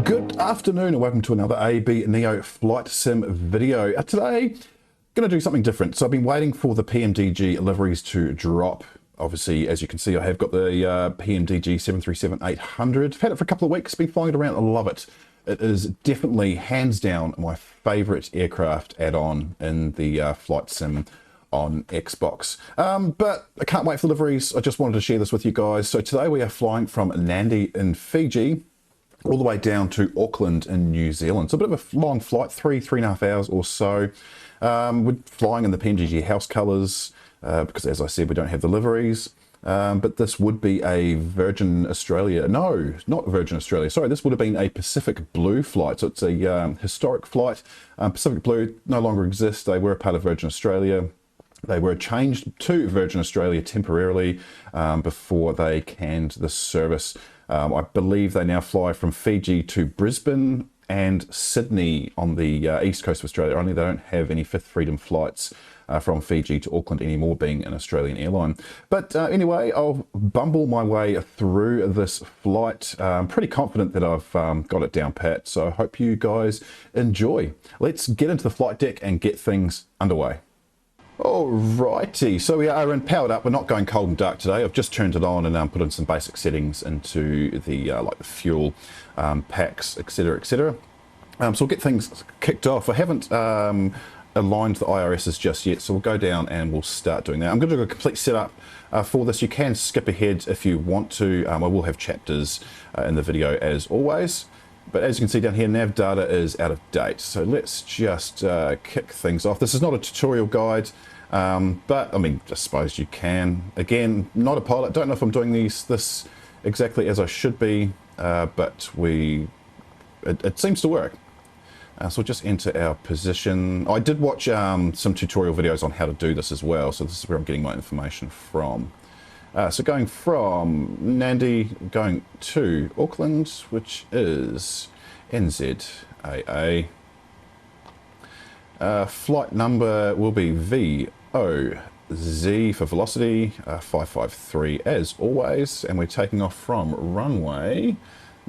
Good afternoon and welcome to another AB Neo flight sim video. Today, going to do something different. So I've been waiting for the PMDG liveries to drop. Obviously, as you can see, I have got the PMDG B738ng. I've had it for a couple of weeks, been flying it around, I love it. It is definitely, hands down, my favourite aircraft add-on in the flight sim on Xbox. But I can't wait for deliveries. I just wanted to share this with you guys. So today we are flying from Nadi in Fiji all the way down to Auckland in New Zealand. So a bit of a long flight, three and a half hours or so. We're flying in the PMDG house colours because, as I said, we don't have deliveries. But this would be a Virgin Australia. No, not Virgin Australia. Sorry, this would have been a Pacific Blue flight. So it's a historic flight. Pacific Blue no longer exists. They were a part of Virgin Australia. They were changed to Virgin Australia temporarily before they canned the service. I believe they now fly from Fiji to Brisbane and Sydney on the east coast of Australia. Only they don't have any Fifth Freedom flights from Fiji to Auckland anymore, being an Australian airline. But anyway, I'll bumble my way through this flight. I'm pretty confident that I've got it down pat, so I hope you guys enjoy. Let's get into the flight deck and get things underway. Alrighty, so we are in powered up. We're not going cold and dark today. I've just turned it on and put in some basic settings into the like the fuel packs, etc, etc. So we'll get things kicked off. I haven't aligned the IRSs just yet, so we'll go down and we'll start doing that. I'm going to do a complete setup for this. You can skip ahead if you want to. I will have chapters in the video as always. But as you can see down here, nav data is out of date. So let's just kick things off. This is not a tutorial guide, but I mean, I suppose you can. Again, not a pilot. Don't know if I'm doing this exactly as I should be, but it seems to work. So we'll just enter our position. I did watch some tutorial videos on how to do this as well. So this is where I'm getting my information from. So going from Nadi, going to Auckland, which is NZAA. Flight number will be VOZ for velocity, 553 as always, and we're taking off from runway.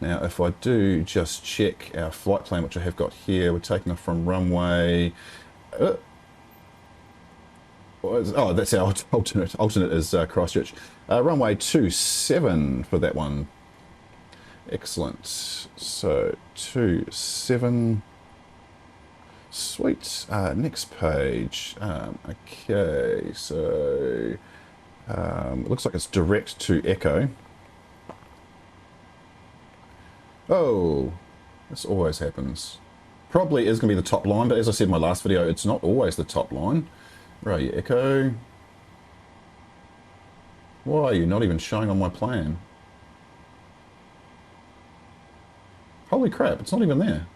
Now if I do just check our flight plan, which I have got here, we're taking off from runway... oh, that's our alternate. Alternate is Christchurch. Runway 27 for that one. Excellent. So 27. Sweet. Next page. Okay, so it looks like it's direct to Echo. Oh, this always happens. Probably is going to be the top line, but as I said in my last video, it's not always the top line. Right, Echo. Why are you not even showing on my plan? Holy crap, it's not even there.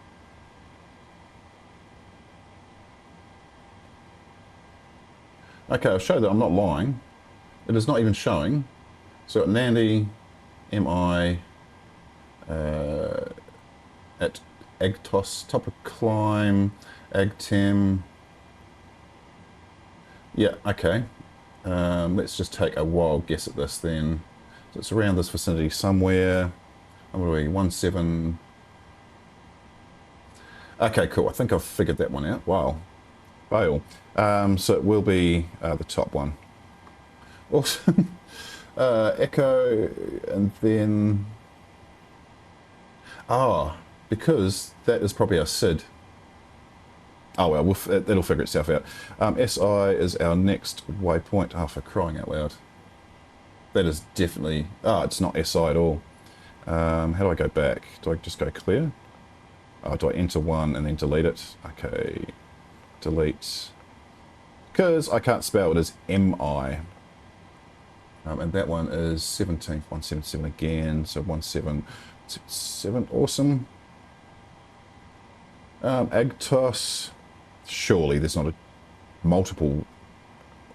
Okay, I'll show that I'm not lying. It is not even showing. So at Nadi, MI, at Agtos, top of climb, Agtem. Yeah, okay. Let's just take a wild guess at this then. So it's around this vicinity somewhere. What are we, 17? Okay, cool. I think I've figured that one out. Wow. Fail. So it will be the top one. Awesome. Echo, and then... Ah, because that is probably our SID. Oh well, that'll figure itself out. SI is our next waypoint. Oh, for crying out loud. That is definitely... Ah, it's not SI at all. How do I go back? Do I just go clear? Oh, do I enter one and then delete it? Okay. Delete. Because I can't spell it as MI. And that one is 17th, 177 again. So 1777. Awesome. Agtos. Surely there's not a multiple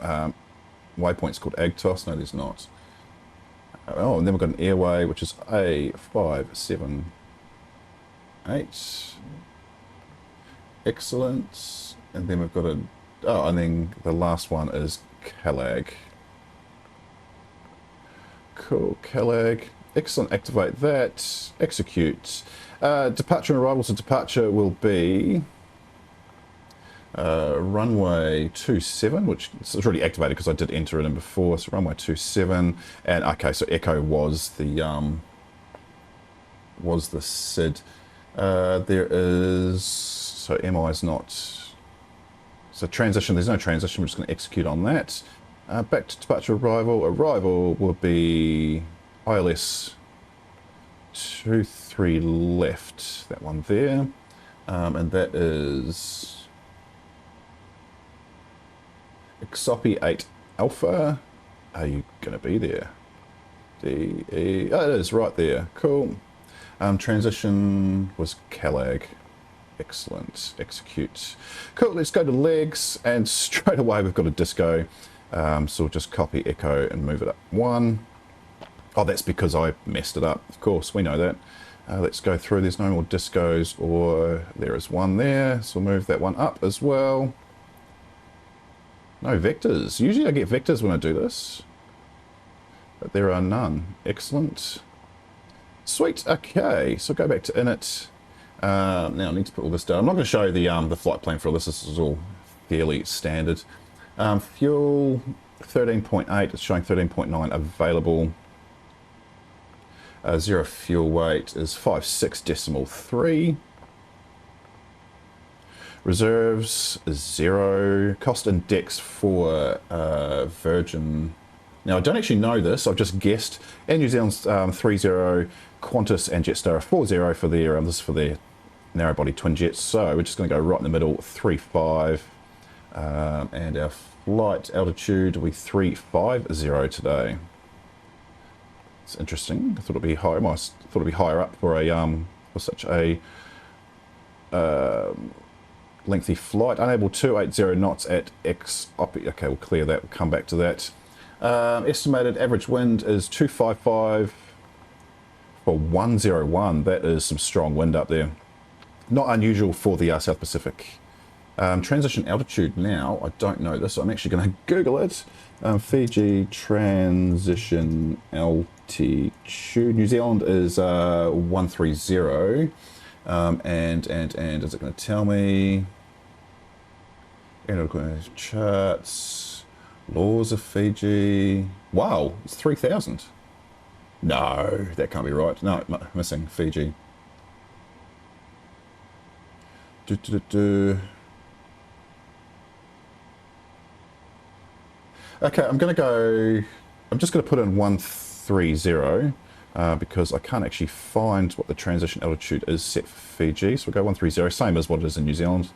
waypoints called Agtos. No, there's not. Oh, and then we've got an airway, which is A578. Excellent. And then we've got a... Oh, and then the last one is Calag. Cool, Calag. Excellent, activate that, execute. Departure and arrival, so departure will be runway 27, which is already activated because I did enter it in before, so runway 27, and okay, so Echo was the SID. There is, so MI is not, so transition, there's no transition, we're just going to execute on that. Back to departure arrival will be ILS 23 left, that one there, and that is Xopi 8 Alpha. Are you going to be there? D, E, oh, it is right there, cool. Transition was Calag. Excellent. Execute. Cool, let's go to legs, and straight away we've got a disco. So we'll just copy Echo and move it up one. Oh, that's because I messed it up. Of course, we know that. Let's go through. There's no more discos, or there is one there. So we'll move that one up as well. No vectors. Usually I get vectors when I do this, but there are none. Excellent. Sweet. Okay, so go back to init. Now I need to put all this down. I'm not going to show you the flight plan for all this. This is all fairly standard. Fuel 13.8. It's showing 13.9 available. Zero fuel weight is 56.3. Reserves is 0. Cost index for Virgin. Now I don't actually know this. I've just guessed. Air New Zealand's 30. Qantas and Jetstar are 40 for their this is for their narrow body twin jets. So we're just going to go right in the middle, 35, and our flight altitude will be 350 today. It's interesting. I thought it'd be higher. I thought it'd be higher up for a for such a lengthy flight. Unable 280 knots at Xopi. Okay, we'll clear that. We'll come back to that. Estimated average wind is 255 for 101. That is some strong wind up there. Not unusual for the South Pacific. Transition altitude now. I don't know this. So I'm actually going to Google it. Fiji transition altitude. New Zealand is 130. And is it going to tell me? Charts. Laws of Fiji. Wow, it's 3,000. No, that can't be right. No, missing Fiji. Okay, I'm just going to put in 130 because I can't actually find what the transition altitude is set for Fiji. So we'll go 130, same as what it is in New Zealand.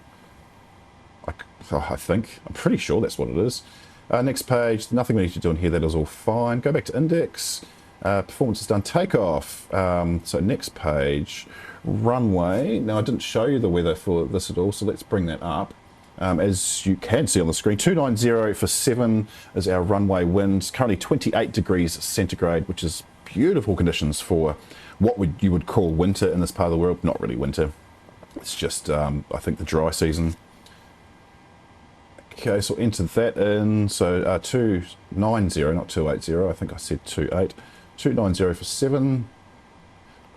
I think. I'm pretty sure that's what it is. Next page, nothing we need to do in here. That is all fine. Go back to index. Performance is done. Takeoff. So next page, runway. Now I didn't show you the weather for this at all, so let's bring that up. As you can see on the screen, 290 for 7 is our runway wind. Currently 28 degrees centigrade, which is beautiful conditions for what you would call winter in this part of the world. Not really winter. It's just, I think, the dry season. Okay, so enter that in. So 290, not 280. I think I said 28. 290 for 7.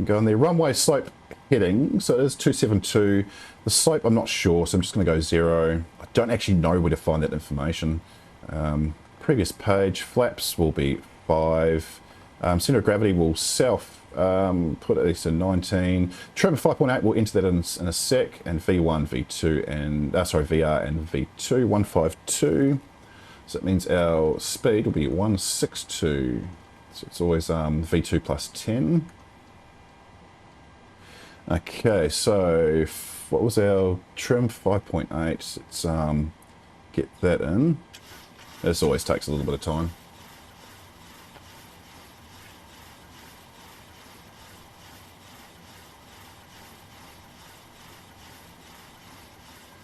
Go in there. Runway slope heading. So it is 272. The slope, I'm not sure, so I'm just going to go 0. I don't actually know where to find that information. Previous page. Flaps will be 5. Center of gravity will put it at 19. Trim 5.8, we'll enter that in a sec. And V1, V2, and VR and V2, 152. So that means our speed will be 162. So it's always V2 plus 10. Okay, so what was our trim? 5.8. Let's get that in. This always takes a little bit of time.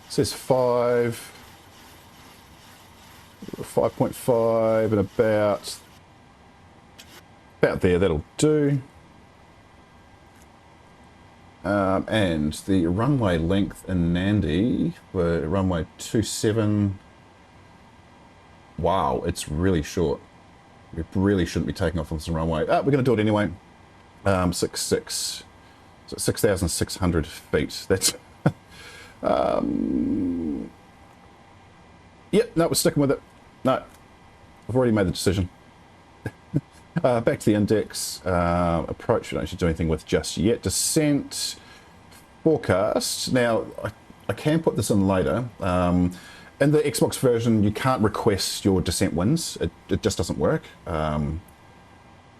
It says 5.5 and about there, that'll do. And the runway length in Nadi for runway 27. Wow, it's really short. We really shouldn't be taking off on some runway. We're going to do it anyway. 66. So 6,600 feet. That's yep, no, we're sticking with it. No, I've already made the decision. Back to the index. Approach, we don't actually do anything with just yet. Descent forecast. Now, I can put this in later. In the Xbox version, you can't request your descent winds. It just doesn't work.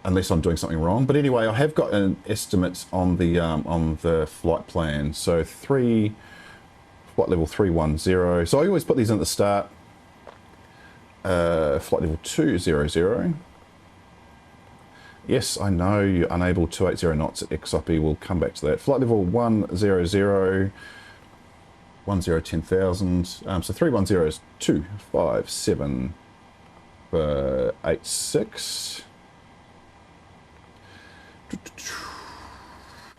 Unless I'm doing something wrong. But anyway, I have got an estimate on the flight plan. So flight level 310. So I always put these in at the start. Flight level 200. Yes, I know you're unable 280 knots at XOPI. We'll come back to that. Flight level 100. 10,000. So 310 is 25786.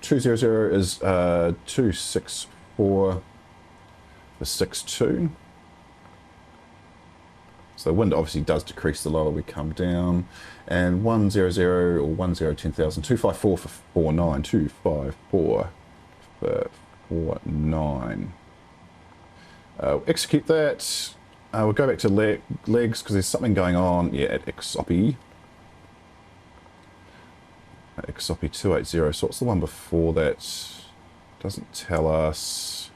200 is 264 for 62. So the wind obviously does decrease the lower we come down. And 100 or 10,000, 254 for 49, 254 for 49. Execute that. We'll go back to legs because there's something going on. Yeah, at XOPI. XOPI 280. So what's the one before that? Doesn't tell us.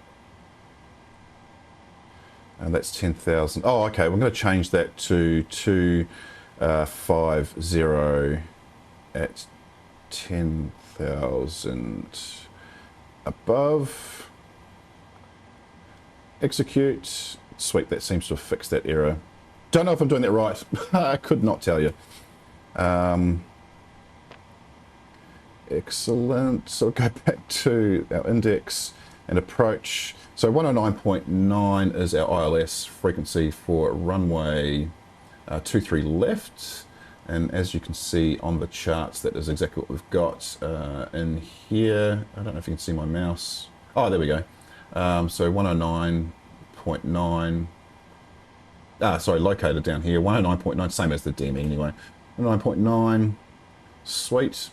And that's 10,000. Oh, okay. We're going to change that to 250 at 10,000 above. Execute. Sweet. That seems to have fixed that error. Don't know if I'm doing that right. I could not tell you. Excellent. So we'll go back to our index and approach. So 109.9 is our ILS frequency for runway 23 left. And as you can see on the charts, that is exactly what we've got in here. I don't know if you can see my mouse. Oh, there we go. So 109.9. Sorry, located down here. 109.9, same as the DME anyway. 109.9. Sweet.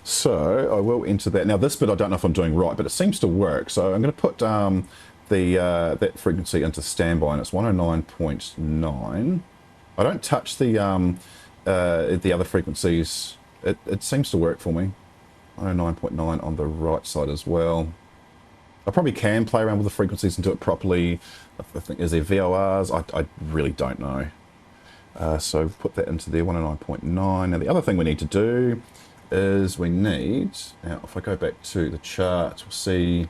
So I will enter that. Now this bit I don't know if I'm doing right, but it seems to work. So I'm going to put that frequency into standby, and it's 109.9. I don't touch the other frequencies. It seems to work for me. 109.9 on the right side as well. I probably can play around with the frequencies and do it properly. I think, is there VORs? I really don't know. So put that into there, 109.9. Now the other thing we need to do is we need, now if I go back to the chart, we'll see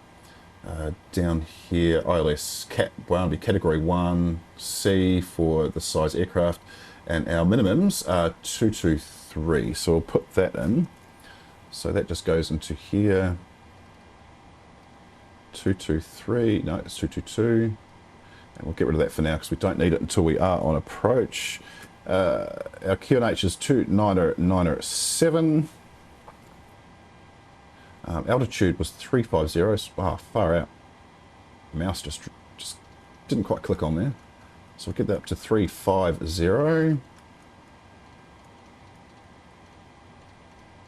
down here, ILS boundary category 1C for the size aircraft, and our minimums are 223. So we'll put that in. So that just goes into here. 223, no, it's 222. And we'll get rid of that for now because we don't need it until we are on approach. Our QNH is 2997. Altitude was 350. Wow, far out. Mouse just didn't quite click on there. So we'll get that up to 350.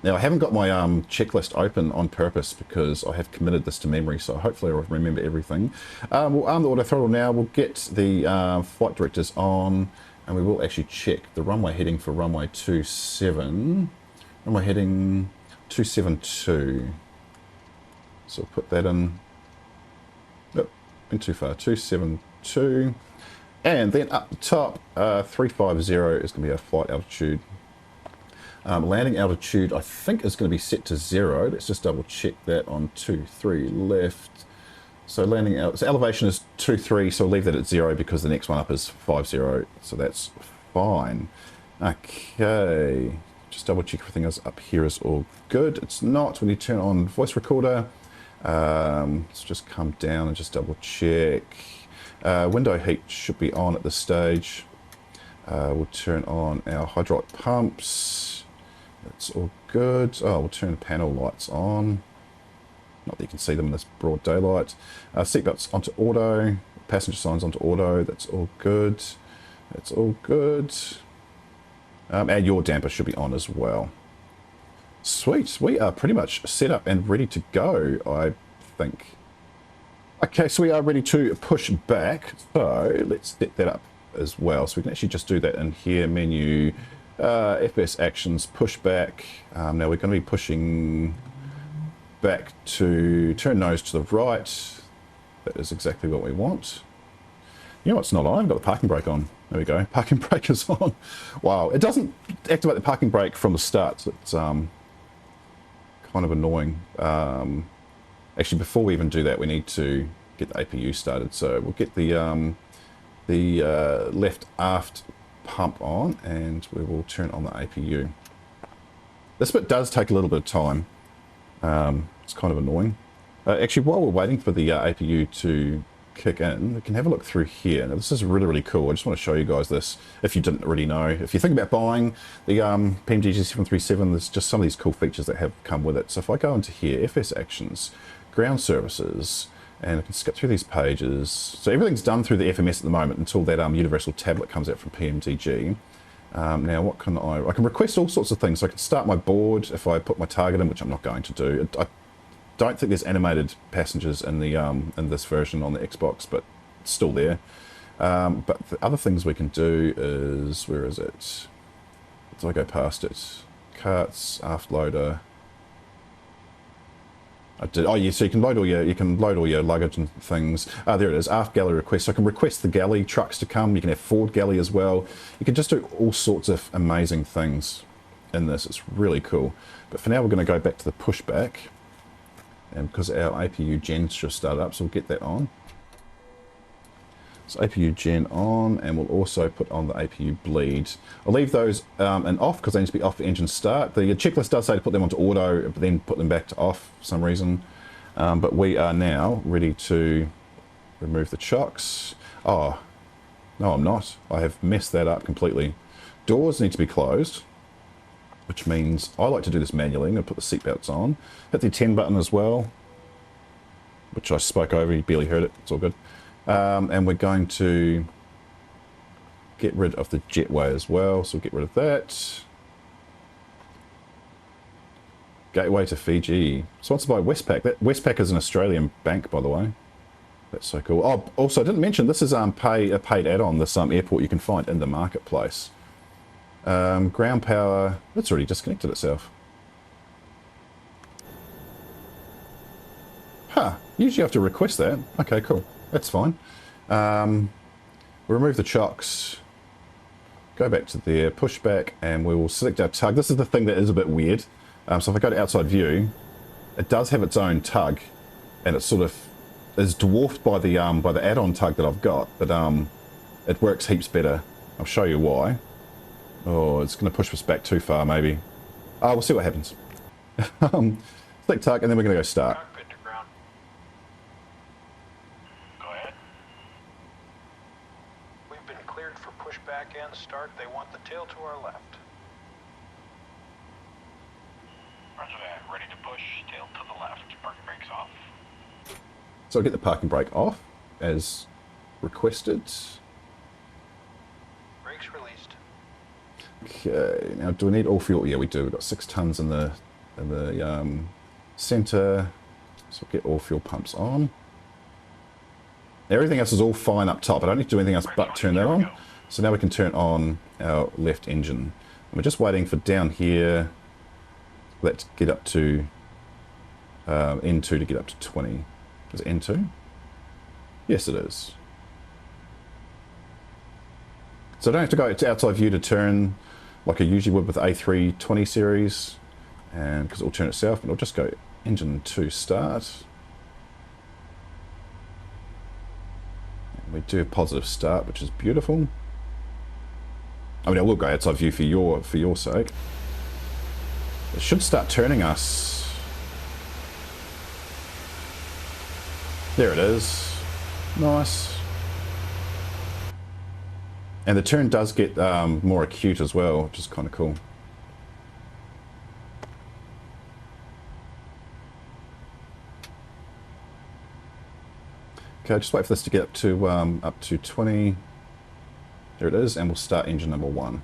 Now I haven't got my checklist open on purpose because I have committed this to memory, so hopefully I'll remember everything. We'll arm the auto throttle now. We'll get the flight directors on, and we will actually check the runway heading for runway 27. Runway heading 272. So we'll put that in. Nope, went too far. 272. And then up the top, 350 is going to be our flight altitude. Landing altitude, I think, is going to be set to 0. Let's just double check that on 23 left. So landing out, so elevation is 23, so we'll leave that at 0 because the next one up is 50. So that's fine. Okay, just double check everything else up here is all good. It's not. We need to turn on voice recorder. Let's just come down and just double check. Window heat should be on at this stage. We'll turn on our hydraulic pumps. That's all good. Oh, we'll turn the panel lights on. Not that you can see them in this broad daylight. Seatbelts onto auto. Passenger signs onto auto. That's all good. That's all good. And your damper should be on as well. Sweet, we are pretty much set up and ready to go, I think. Okay, so we are ready to push back. So let's set that up as well. So we can actually just do that in here, menu, FPS actions, push back. Now we're going to be pushing back to turn nose to the right. That is exactly what we want. You know what's not on? I've got the parking brake on. There we go. Parking brake is on. Wow. It doesn't activate the parking brake from the start. So it's kind of annoying. Actually, before we even do that, we need to get the APU started. So we'll get the left aft pump on, and we will turn on the APU. This bit does take a little bit of time. It's kind of annoying. Actually, while we're waiting for the APU to kick in, we can have a look through here. Now, this is really, really cool. I just want to show you guys this if you didn't already know. If you think about buying the PMDG 737, there's just some of these cool features that have come with it. So if I go into here, FS Actions, Ground Services, and I can skip through these pages. So everything's done through the FMS at the moment until that universal tablet comes out from PMDG. Now, what can I can request all sorts of things. So I can start my board if I put my target in, which I'm not going to do. I don't think there's animated passengers in the in this version on the Xbox, but it's still there. But the other things we can do is, where is it? Did I go past it? Carts, aft loader. I did. Oh yeah, so you can load all your luggage and things. There it is, aft galley request. So I can request the galley trucks to come. You can have forward galley as well. You can just do all sorts of amazing things in this. It's really cool. But for now, we're going to go back to the pushback. And because our APU gen should start up, so we'll get that on. So APU gen on, and we'll also put on the APU bleed. I'll leave those and off because they need to be off for engine start. The checklist does say to put them onto auto, but then put them back to off for some reason. But we are now ready to remove the chocks. Oh, no, I'm not. I have messed that up completely. Doors need to be closed, which means I like to do this manually. I'm going to put the seatbelts on. Hit the 10 button as well, which I spoke over. You barely heard it. It's all good. And we're going to get rid of the jetway as well. So we'll get rid of that. Gateway to Fiji. Sponsored by Westpac. That Westpac is an Australian bank, by the way. That's so cool. Oh, also, I didn't mention this is a paid add-on. This airport you can find in the marketplace. Ground power. It's already disconnected itself. Huh. Usually you have to request that. Okay, cool. That's fine. We'll remove the chocks. Go back to there. Push back, and we will select our tug. This is the thing that is a bit weird. So if I go to outside view, it does have its own tug, and it sort of is dwarfed by the add-on tug that I've got, but it works heaps better. I'll show you why. Oh, it's going to push us back too far, maybe. We'll see what happens. Select tug, and then we're going to go start. Cockpit to ground. Go ahead. We've been cleared for pushback and start. They want the tail to our left. Roger that. Ready to push. Tail to the left. Parking brakes off. So I'll get the parking brake off, as requested. Brakes released. Okay, now do we need all fuel? Yeah, we do. We've got 6 tons in the center. So we'll get all fuel pumps on. Everything else is all fine up top. I don't need to do anything else but turn that on. So now we can turn on our left engine. And we're just waiting for down here, let's get up to N2 to get up to 20. Is it N2? Yes, it is. So I don't have to go to outside view to turn like I usually would with the A320 series, and because it will turn itself, and it'll just go engine 2 start. And we do a positive start, which is beautiful. I mean, I will go outside view for your sake. It should start turning us. There it is. Nice. And the turn does get more acute as well, which is kind of cool. Okay, just wait for this to get up to 20. There it is, and we'll start engine number 1.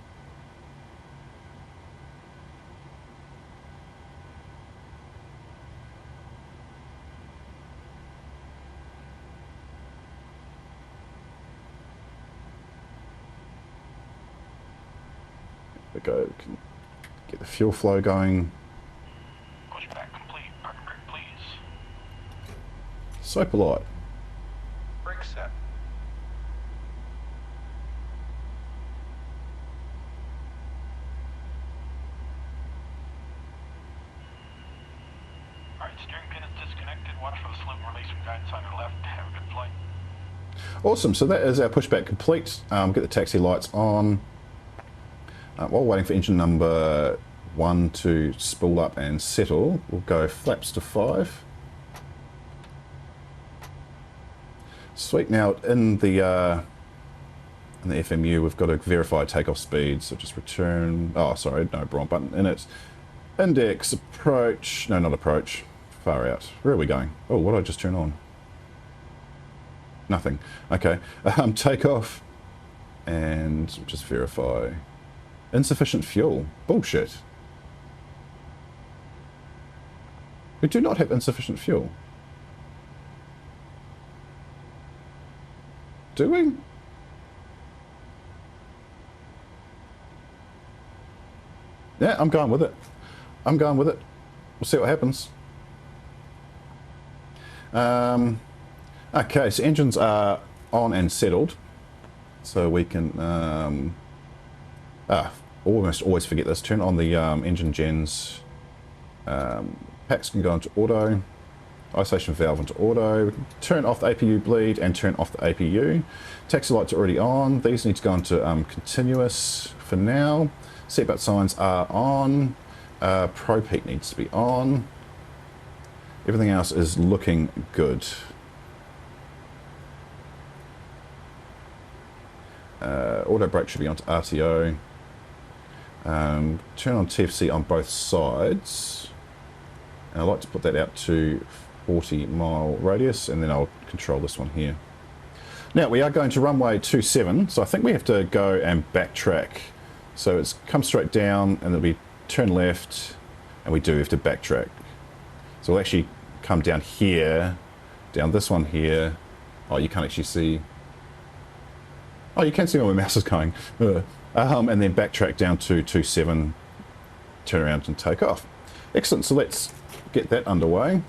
we go. Can get the fuel flow going. Pushback complete. Parking brake, please. So polite. Brake set. Alright, steering pin is disconnected. Watch for the slip release from guidance on your left. Have a good flight. Awesome, so that is our pushback complete. Get the taxi lights on. While waiting for engine number 1 to spool up and settle, we'll go flaps to 5. Sweet, now in the FMU we've got to verify takeoff speed, so just return, oh sorry, no, wrong button in it. Index, approach, no not approach, far out. Where are we going? Oh, what did I just turn on? Nothing. Okay. Takeoff and just verify. Insufficient fuel. Bullshit. We do not have insufficient fuel. Do we? Yeah, I'm going with it. I'm going with it. We'll see what happens. Okay, so engines are on and settled, so we can almost always forget this. Turn on the engine gens. Packs can go into auto. Isolation valve into auto. Turn off the APU bleed and turn off the APU. Taxi lights are already on. These need to go into continuous for now. Seatbelt signs are on. Pro peak needs to be on. Everything else is looking good. Auto brake should be onto RTO. Turn on TFC on both sides. And I like to put that out to 40-mile radius, and then I'll control this one here. Now we are going to runway 27, so I think we have to go and backtrack. So it's come straight down, and it'll be turn left, and we do have to backtrack. So we'll actually come down here, down this one here. Oh, you can't actually see. Oh, you can see where my mouse is going. And then backtrack down to 27, turn around and take off. Excellent, so let's get that underway.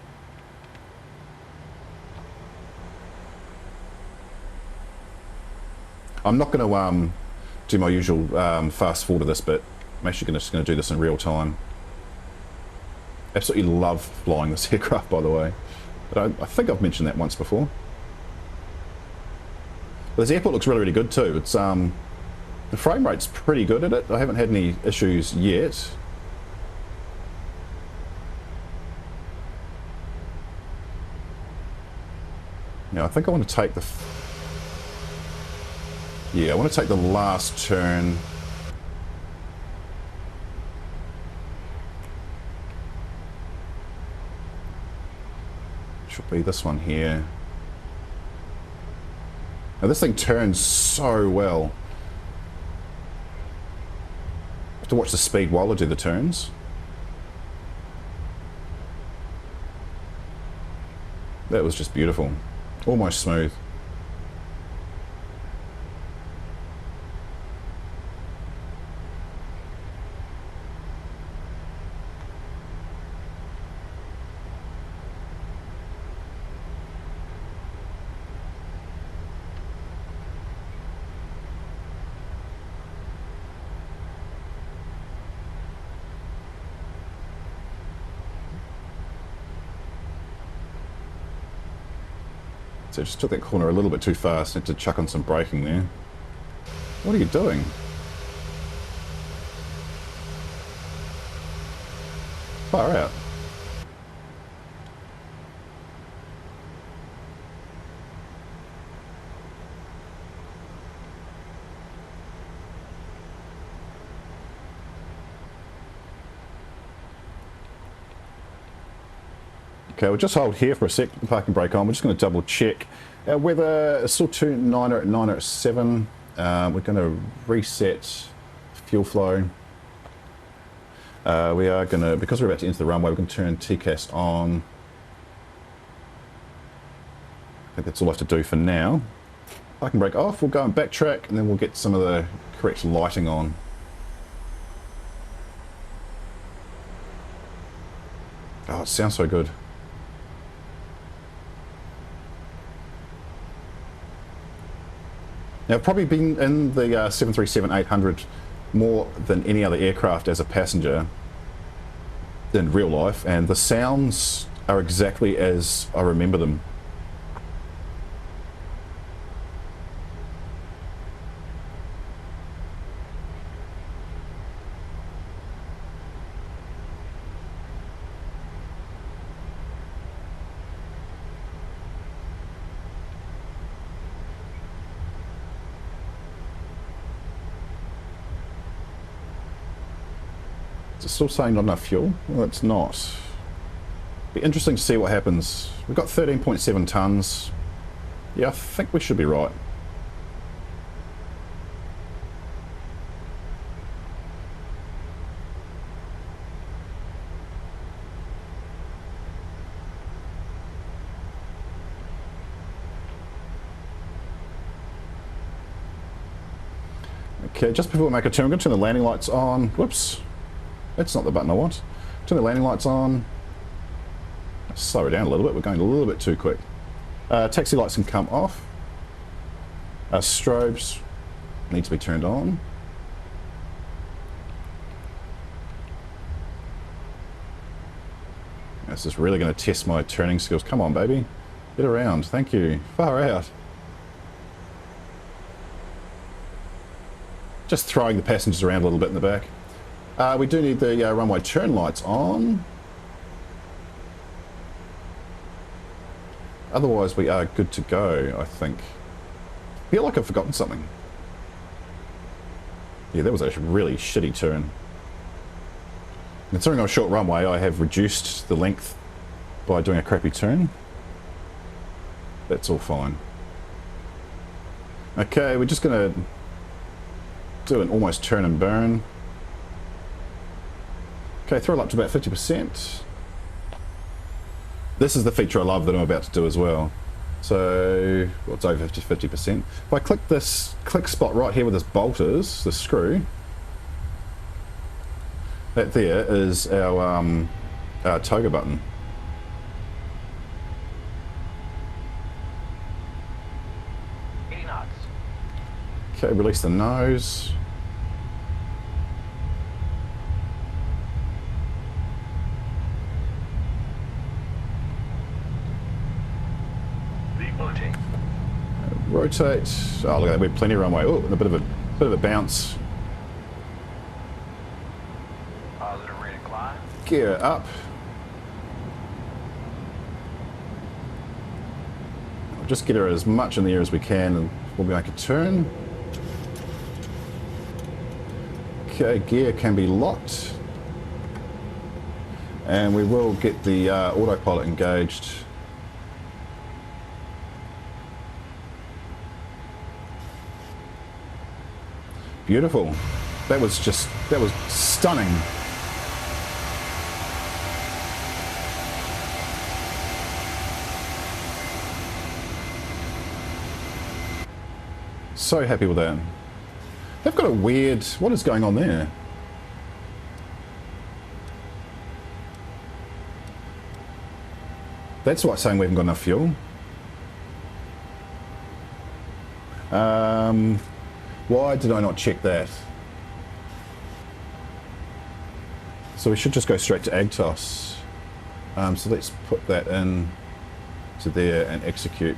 I'm not going to do my usual fast forward of this bit. I'm actually just going to do this in real time. Absolutely love flying this aircraft, by the way. But I think I've mentioned that once before. But this airport looks really, really good too. It's the frame rate's pretty good at it. I haven't had any issues yet. Now I think I want to take the I want to take the last turn. Should be this one here. Now this thing turns so well. I have to watch the speed while I do the turns. That was just beautiful. Almost smooth. So just took that corner a little bit too fast. Had to chuck on some braking there. What are you doing? Far out. Okay, we'll just hold here for a sec, the parking brake on. We're just going to double check. Weather is still 29 at 9 at 7. We're going to reset fuel flow. We are going to, because we're about to enter the runway, we're going to turn TCAS on. I think that's all I have to do for now. Parking brake off, we'll go and backtrack, and then we'll get some of the correct lighting on. Oh, it sounds so good. Now, I've probably been in the 737-800 more than any other aircraft as a passenger in real life, and the sounds are exactly as I remember them. Is it still saying not enough fuel? Well, it's not. Be interesting to see what happens. We've got 13.7 tons. Yeah, I think we should be right. Okay, just before we make a turn, I'm going to turn the landing lights on. Whoops. That's not the button I want. Turn the landing lights on. Slow it down a little bit. We're going a little bit too quick. Taxi lights can come off. Strobes need to be turned on. This is really going to test my turning skills. Come on, baby. Get around. Thank you. Far out. Just throwing the passengers around a little bit in the back. We do need the runway turn lights on. Otherwise we are good to go, I think. I feel like I've forgotten something. Yeah, that was a really shitty turn. Considering on a short runway, I have reduced the length by doing a crappy turn. That's all fine. Okay, we're just going to do an almost turn and burn. Okay, throttle up to about 50%. This is the feature I love that I'm about to do as well. So, well, it's over 50%. If I click this spot right here where this bolt is, the screw, that there is our toga button. Okay, release the nose. Rotate. Oh, look at that. We have plenty of runway. Oh, and a bit of a bounce. Positive rate of climb. Gear up. We'll just get her as much in the air as we can, and we'll make a turn. Okay, gear can be locked, and we will get the autopilot engaged. Beautiful. That was stunning. So happy with that. They've got a weird, what is going on there? That's why it's saying we haven't got enough fuel. Why did I not check that? So we should just go straight to AGTOS. So let's put that in to there and execute.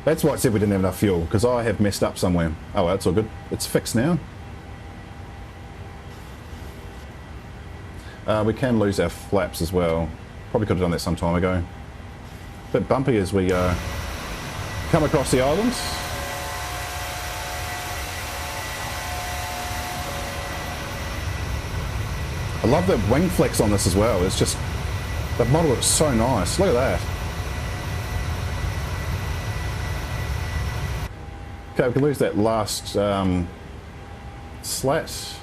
That's why it said we didn't have enough fuel, because I have messed up somewhere. Oh, well, that's all good. It's fixed now. We can lose our flaps as well. Probably could have done that some time ago. A bit bumpy as we come across the island. I love the wing flex on this as well. It's just, the model is so nice. Look at that. Okay, we can lose that last slat,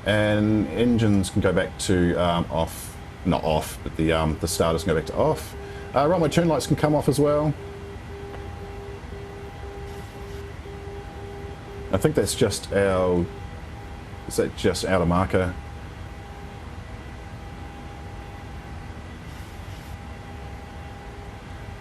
and engines can go back to off. Not off, but the starters can go back to off. Runway turn lights can come off as well. I think that's just our, is that just outer marker?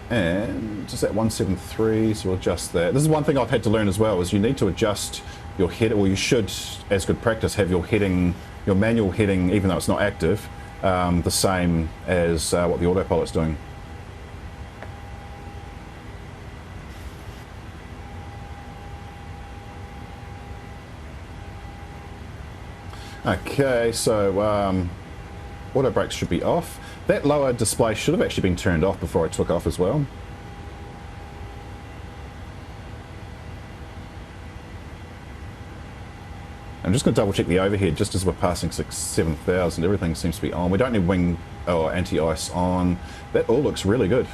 And just at 173, so we'll adjust that. This is one thing I've had to learn as well, is you need to adjust your head, or you should, as good practice, have your heading, your manual heading, even though it's not active, the same as what the autopilot's doing. Okay, so auto brakes should be off. That lower display should have actually been turned off before I took off as well. I'm just going to double check the overhead just as we're passing 7,000. Everything seems to be on. We don't need wing or anti-ice on. That all looks really good.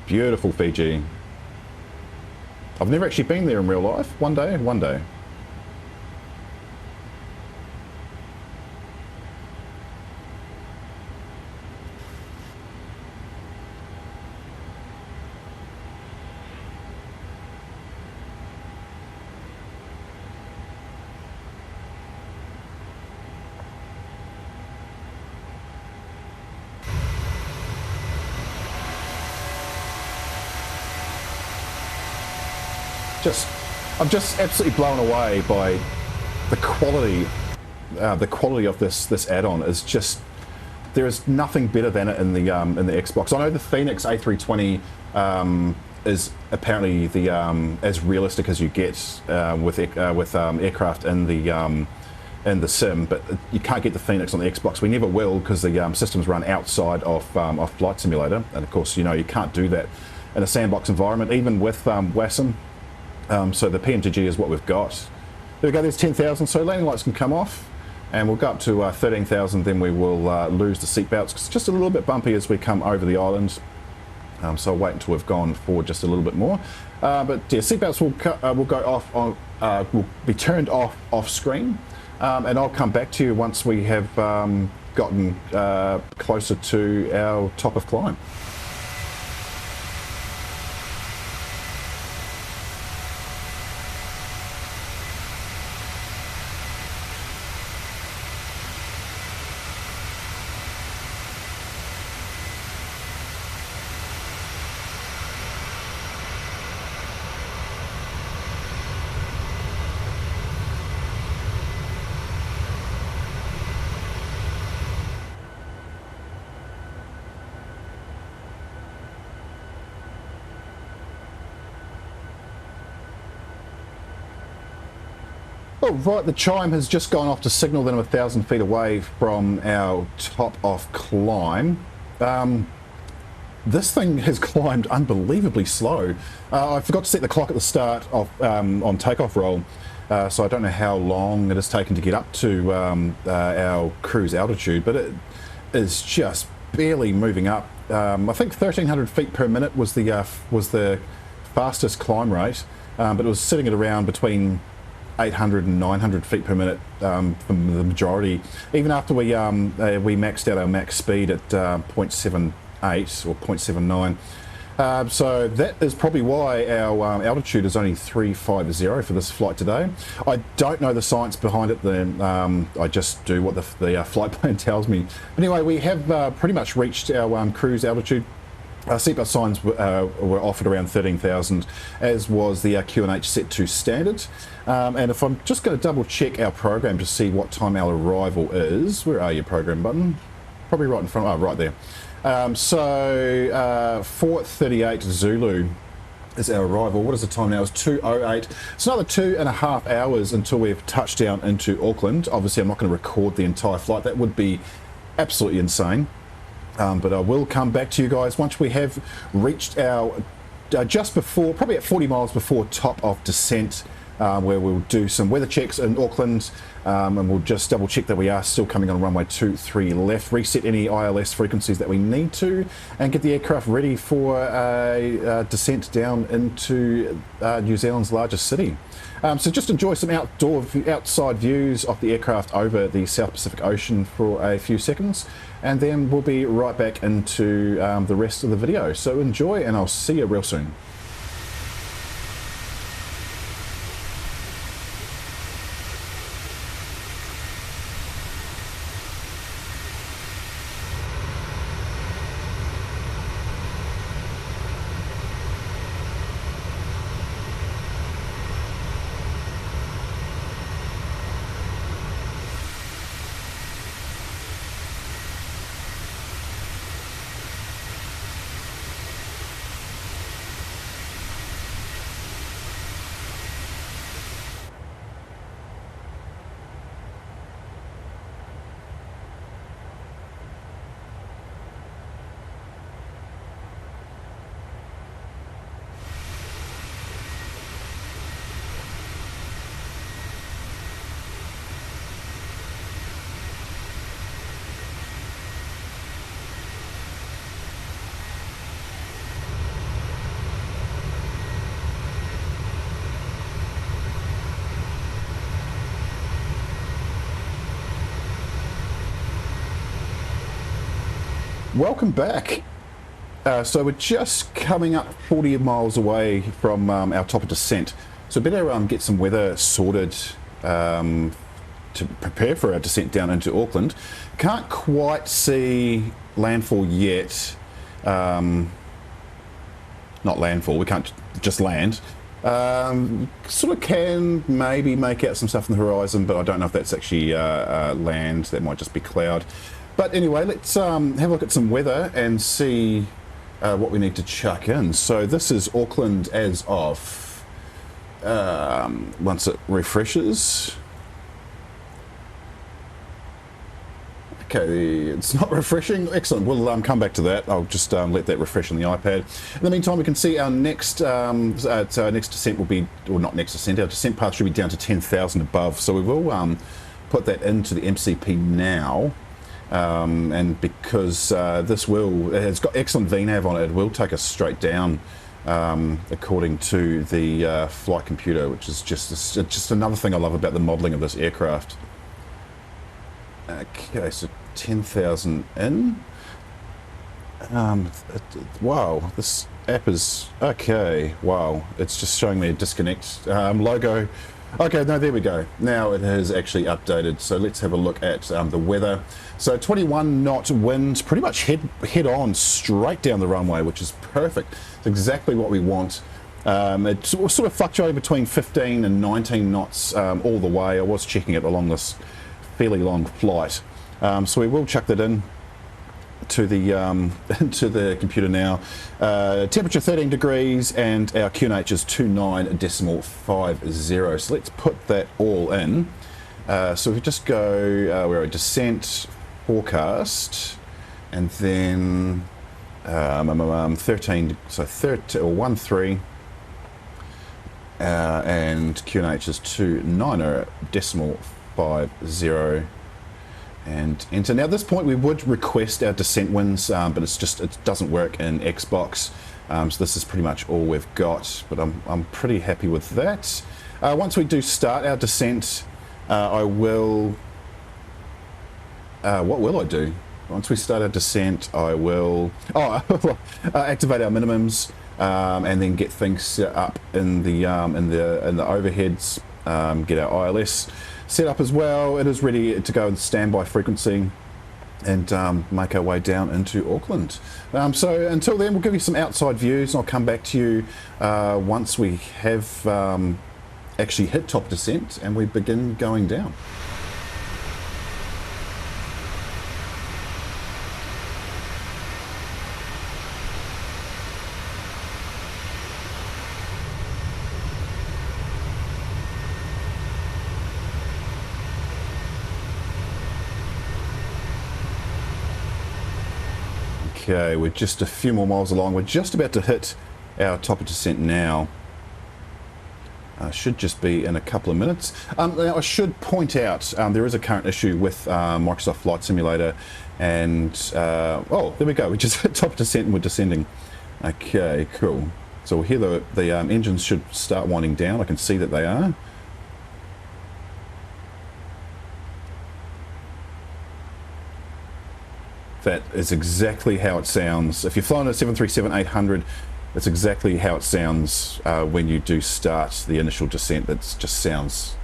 Beautiful Fiji. I've never actually been there in real life. One day, one day. I'm just absolutely blown away by the quality of this add-on. Is just, there is nothing better than it in the Xbox. I know the Phoenix A320 is apparently the as realistic as you get with aircraft in the sim, but you can't get the Phoenix on the Xbox. We never will, because the systems run outside of Flight Simulator, and of course, you know, you can't do that in a sandbox environment, even with WASM. So the PMDG is what we've got. There we go, there's 10,000, so landing lights can come off, and we'll go up to 13,000, then we will lose the seatbelts, because it's just a little bit bumpy as we come over the island. So I'll wait until we've gone forward just a little bit more. But yeah, seatbelts will go off, will be turned off screen, and I'll come back to you once we have gotten closer to our top of climb. Oh, right, the chime has just gone off to signal that I'm 1,000 feet away from our top off climb. This thing has climbed unbelievably slow. I forgot to set the clock at the start of on takeoff roll, so I don't know how long it has taken to get up to our cruise altitude, but it is just barely moving up. I think 1,300 feet per minute was the fastest climb rate, but it was sitting at around between 800 and 900 feet per minute for the majority. Even after we maxed out our max speed at 0.78 or 0.79. So that is probably why our altitude is only 350 for this flight today. I don't know the science behind it, then I just do what the flight plan tells me. Anyway, we have pretty much reached our cruise altitude. Seatbelt signs were off at around 13,000, as was the QNH set to standard. And if I'm just going to double check our program to see what time our arrival is. Where are your program button? Probably right in front, oh, right there. So 4:38 Zulu is our arrival. What is the time now? It's 2:08. It's another 2.5 hours until we've touched down into Auckland. Obviously, I'm not going to record the entire flight. That would be absolutely insane. But I will come back to you guys once we have reached our, just before, probably at 40 miles before top of descent, where we'll do some weather checks in Auckland, and we'll just double check that we are still coming on runway 23 left, reset any ILS frequencies that we need to, and get the aircraft ready for a descent down into New Zealand's largest city. So just enjoy some outside views of the aircraft over the South Pacific Ocean for a few seconds, and then we'll be right back into the rest of the video. So enjoy, and I'll see you real soon. Welcome back. So we're just coming up 40 miles away from our top of descent. So better get some weather sorted to prepare for our descent down into Auckland. Can't quite see landfall yet. Not landfall, we can't just land. Sort of can maybe make out some stuff on the horizon, but I don't know if that's actually land. That might just be cloud. But anyway, let's have a look at some weather and see what we need to chuck in. So this is Auckland as of once it refreshes. Okay, it's not refreshing. Excellent. We'll come back to that. I'll just let that refresh on the iPad. In the meantime, we can see our next next descent will be, or not next descent, our descent path should be down to 10,000 above. So we will put that into the MCP now. And because it's got excellent VNAV on it, it will take us straight down according to the flight computer, which is just another thing I love about the modelling of this aircraft. Okay, so 10,000 in. Wow, this app is okay. Wow, it's just showing me a disconnect logo. Okay, no, there we go. Now it has actually updated. So let's have a look at the weather. So 21 knot winds, pretty much head on straight down the runway, which is perfect. It's exactly what we want. It's sort of fluctuating between 15 and 19 knots all the way. I was checking it along this fairly long flight. So we will chuck that in to the into the computer now. Temperature 13 degrees and our QNH is 29.50. So let's put that all in. So we just go where are we? Descent forecast, and then 13, so 13 or 13, and QNH is 29.50. And enter. Now at this point we would request our descent winds, but it doesn't work in Xbox. So this is pretty much all we've got, but I'm pretty happy with that. Once we do start our descent, I will. What will I do? Once we start our descent, I will activate our minimums and then get things set up in the overheads. Get our ILS set up as well. It is ready to go in standby frequency and make our way down into Auckland. So until then, we'll give you some outside views, and I'll come back to you once we have actually hit top descent and we begin going down. Okay, we're just a few more miles along. We're just about to hit our top of descent now. Should just be in a couple of minutes. Now I should point out there is a current issue with Microsoft Flight Simulator, and oh, there we go. We just hit top of descent and we're descending. Okay, cool. So here the engines should start winding down. I can see that they are. That is exactly how it sounds. If you're flying a 737-800, that's exactly how it sounds when you do start the initial descent. It sounds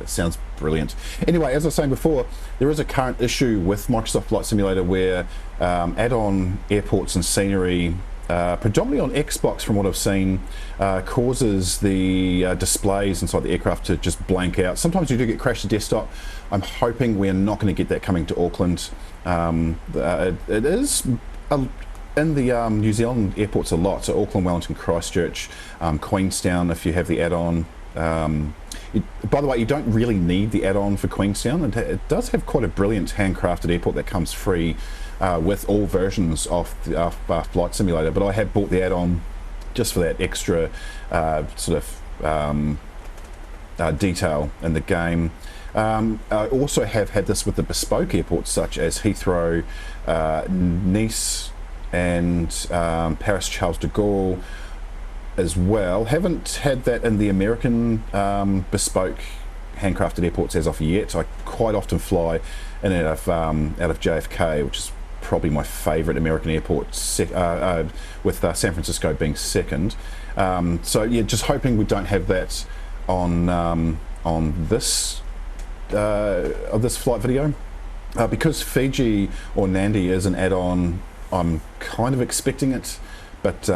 brilliant. Anyway, as I was saying before, there is a current issue with Microsoft Flight Simulator where add-on airports and scenery, predominantly on Xbox from what I've seen, causes the displays inside the aircraft to just blank out. Sometimes you do get crash to desktop. I'm hoping we're not going to get that coming to Auckland. It is in the New Zealand airports a lot, so Auckland, Wellington, Christchurch, Queenstown if you have the add-on. By the way, you don't really need the add-on for Queenstown. It does have quite a brilliant handcrafted airport that comes free with all versions of Flight Simulator, but I have bought the add-on just for that extra sort of detail in the game. I also have had this with the bespoke airports such as Heathrow, Nice and Paris Charles de Gaulle as well. Haven't had that in the American bespoke handcrafted airports as of yet. I quite often fly in and out of JFK, which is probably my favourite American airport, with San Francisco being second. So yeah, just hoping we don't have that on this flight video. Because Fiji or Nadi is an add-on, I'm kind of expecting it, but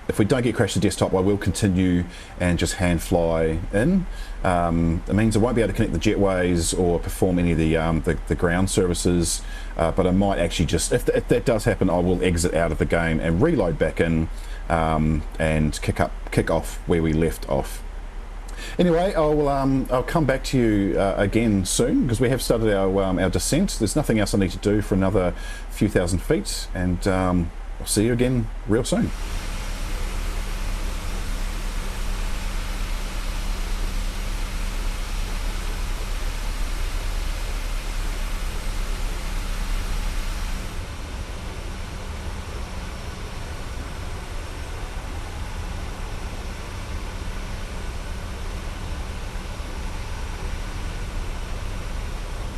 if we don't get crashed to desktop, I will continue and just hand fly in. It means I won't be able to connect the jetways or perform any of the ground services, but I might actually just, if that does happen, I will exit out of the game and reload back in and kick off where we left off. Anyway, I'll come back to you again soon, because we have started our descent. There's nothing else I need to do for another few thousand feet, and I'll see you again real soon.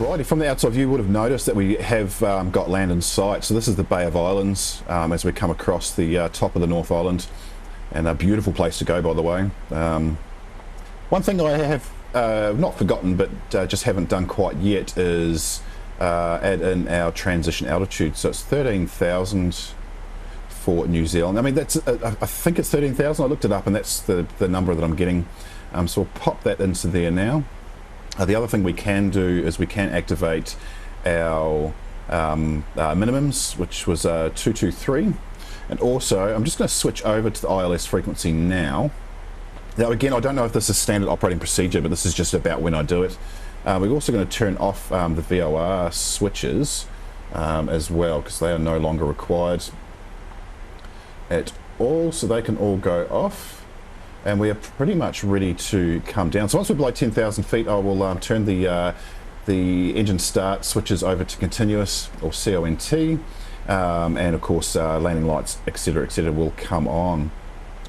Righty, from the outside view you would have noticed that we have got land in sight. So this is the Bay of Islands as we come across the top of the North Island, and a beautiful place to go, by the way. One thing I have not forgotten, but just haven't done quite yet, is add in our transition altitude. So it's 13,000 for New Zealand. I mean, that's I think it's 13,000. I looked it up, and that's the number that I'm getting. So we'll pop that into there now. The other thing we can do is we can activate our minimums, which was 223, and also I'm just going to switch over to the ILS frequency now. Now again, I don't know if this is standard operating procedure, but this is just about when I do it. We're also going to turn off the VOR switches as well, because they are no longer required at all, so they can all go off. And we are pretty much ready to come down. So once we're below 10,000 feet, I will turn the engine start switches over to continuous, or CONT, and of course landing lights, etc., will come on.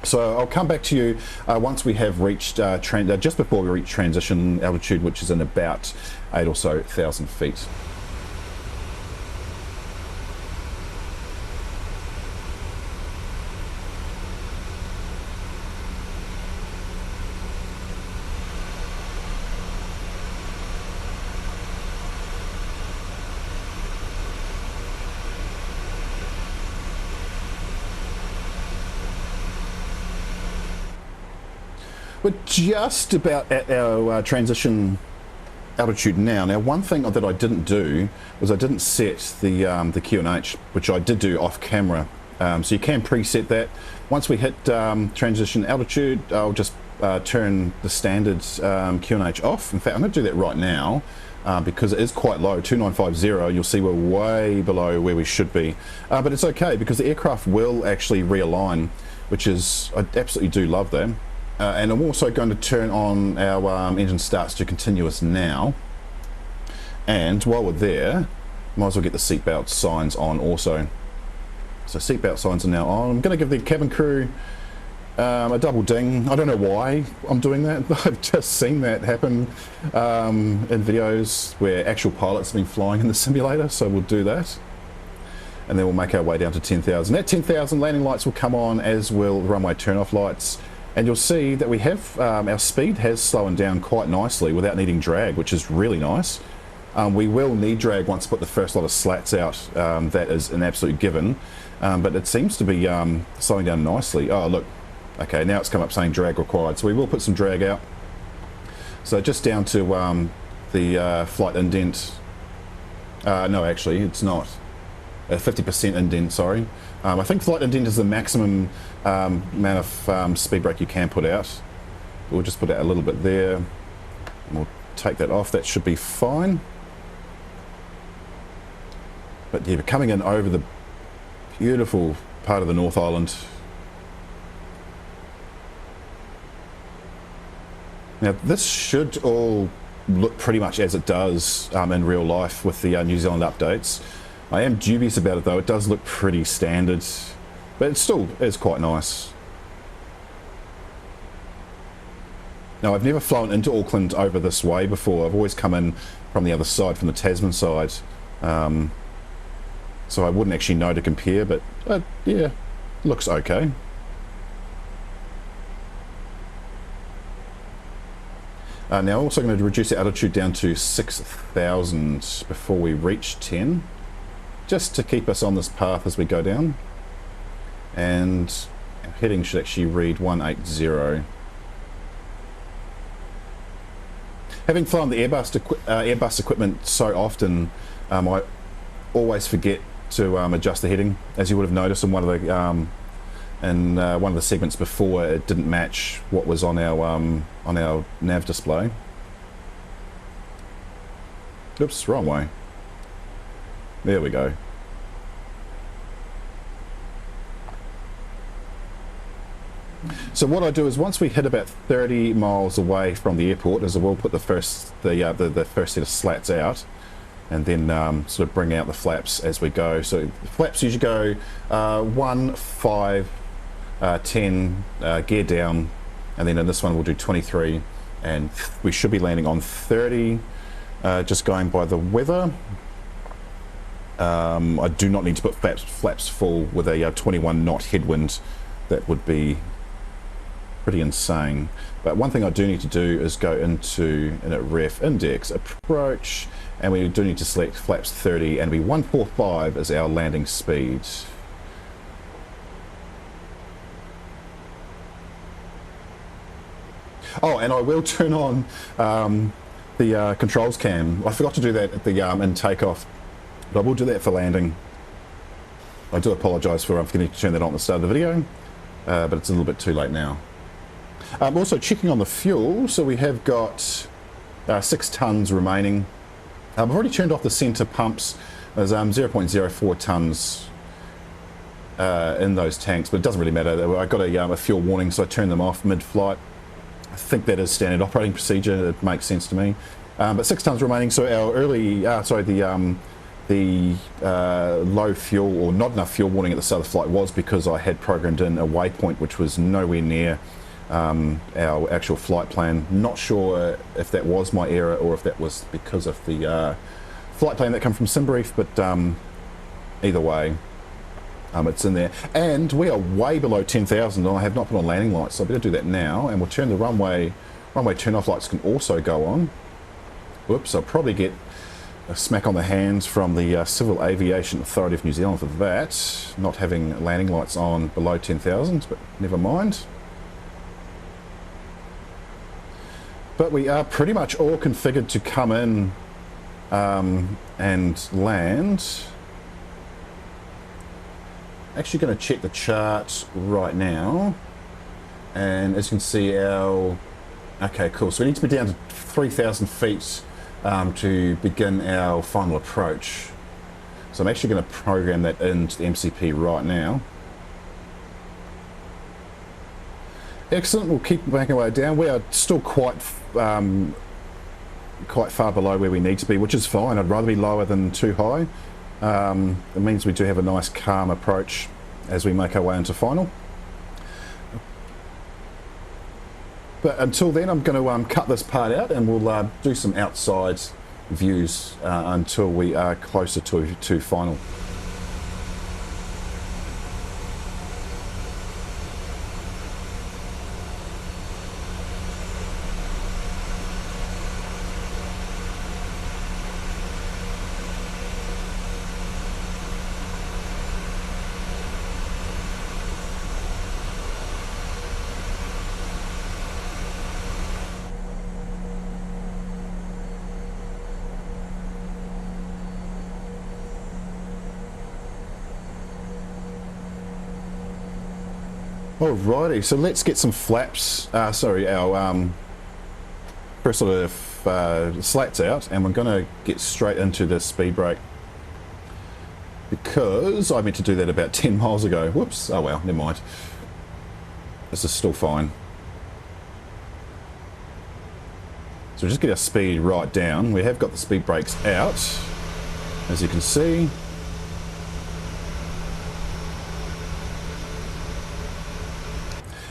So I'll come back to you once we have reached just before we reach transition altitude, which is in about 8,000 or so feet. We're just about at our transition altitude now. Now, one thing that I didn't do was I didn't set the QNH, which I did do off camera. So you can preset that. Once we hit transition altitude, I'll just turn the standard QNH off. In fact, I'm going to do that right now because it is quite low, 2950. You'll see we're way below where we should be. But it's okay, because the aircraft will actually realign, which is, I absolutely do love that. And I'm also going to turn on our engine starts to continuous now. And while we're there, might as well get the seatbelt signs on also. So seatbelt signs are now on. I'm going to give the cabin crew a double ding. I don't know why I'm doing that. I've just seen that happen in videos where actual pilots have been flying in the simulator, so we'll do that. And then we'll make our way down to 10,000. At 10,000, landing lights will come on, as will the runway turn-off lights. And you'll see that we have, our speed has slowed down quite nicely without needing drag, which is really nice. We will need drag once we put the first lot of slats out. That is an absolute given. But it seems to be slowing down nicely. Oh, look. Okay, now it's come up saying drag required. So we will put some drag out. So just down to the flight indent. No, actually, it's not. 50% indent, sorry. I think flight indent is the maximum amount of speed brake you can put out. We'll just put out a little bit there, and we'll take that off. That should be fine. But yeah, we're coming in over the beautiful part of the North Island. Now this should all look pretty much as it does in real life with the New Zealand updates. I am dubious about it though. It does look pretty standard, but it still is quite nice. Now, I've never flown into Auckland over this way before. I've always come in from the other side, from the Tasman side. So so I wouldn't actually know to compare, but yeah, looks okay. Now also going to reduce the altitude down to 6,000 before we reach 10, just to keep us on this path as we go down. And our heading should actually read 180. Having flown the Airbus equipment so often, I always forget to adjust the heading. As you would have noticed in one of the segments before, it didn't match what was on our nav display. Oops, wrong way. There we go. So what I do is once we hit about 30 miles away from the airport, is I will put the first set of slats out, and then sort of bring out the flaps as we go. So the flaps usually go 1, 5, 10, gear down, and then in this one we'll do 23, and we should be landing on 30, just going by the weather. I do not need to put flaps full with a 21 knot headwind. That would be pretty insane. But one thing I do need to do is go into ref index approach, and we do need to select flaps 30, and 145 is our landing speed. Oh, and I will turn on the controls cam. I forgot to do that at the in takeoff, but I will do that for landing. I do apologise for forgetting to turn that on at the start of the video, but it's a little bit too late now. I'm also checking on the fuel, so we have got 6 tonnes remaining. I've already turned off the centre pumps. There's 0.04 tonnes in those tanks, but it doesn't really matter. I got a fuel warning, so I turned them off mid-flight. I think that is standard operating procedure. It makes sense to me. But 6 tonnes remaining. So our the low fuel or not enough fuel warning at the start of the flight was because I had programmed in a waypoint which was nowhere near our actual flight plan. Not sure if that was my error or if that was because of the flight plan that come from SimBrief, but either way, it's in there. And we are way below 10,000, and I have not put on landing lights, so I better do that now. And we'll turn the runway turn-off lights can also go on. Whoops, I'll probably get a smack on the hands from the Civil Aviation Authority of New Zealand for that, not having landing lights on below 10,000, but never mind. But we are pretty much all configured to come in and land. Actually going to check the chart right now, and as you can see okay, cool, so we need to be down to 3,000 feet to begin our final approach. So I'm actually going to program that into the MCP right now. Excellent, we'll keep making our way down. We are still quite far below where we need to be, which is fine. I'd rather be lower than too high. It means we do have a nice calm approach as we make our way into final. But until then, I'm going to cut this part out, and we'll do some outside views until we are closer to final. Alrighty, so let's get some flaps, our first sort of slats out, and we're going to get straight into the speed brake because I meant to do that about 10 miles ago. Whoops, oh well, never mind. This is still fine. So just get our speed right down. We have got the speed brakes out, as you can see.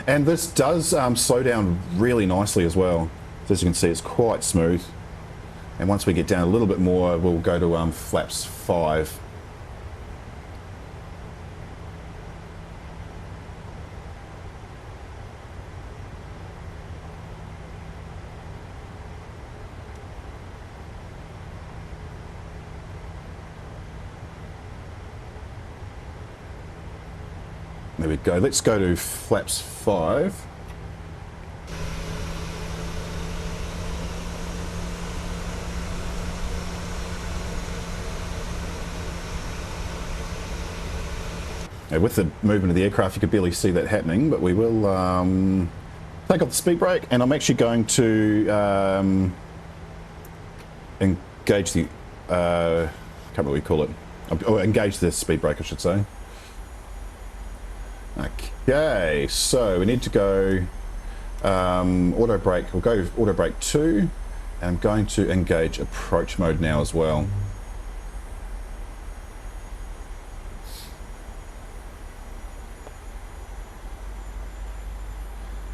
And this does slow down really nicely as well. So as you can see, it's quite smooth. And once we get down a little bit more, we'll go to flaps 5. There we go. Let's go to flaps 5. Now, with the movement of the aircraft, you could barely see that happening, but we will take off the speed brake, and I'm actually going to engage the, I can't remember what we call it, engage the speed brake, I should say. Okay, so we need to go auto brake. We'll go auto brake 2, and I'm going to engage approach mode now as well.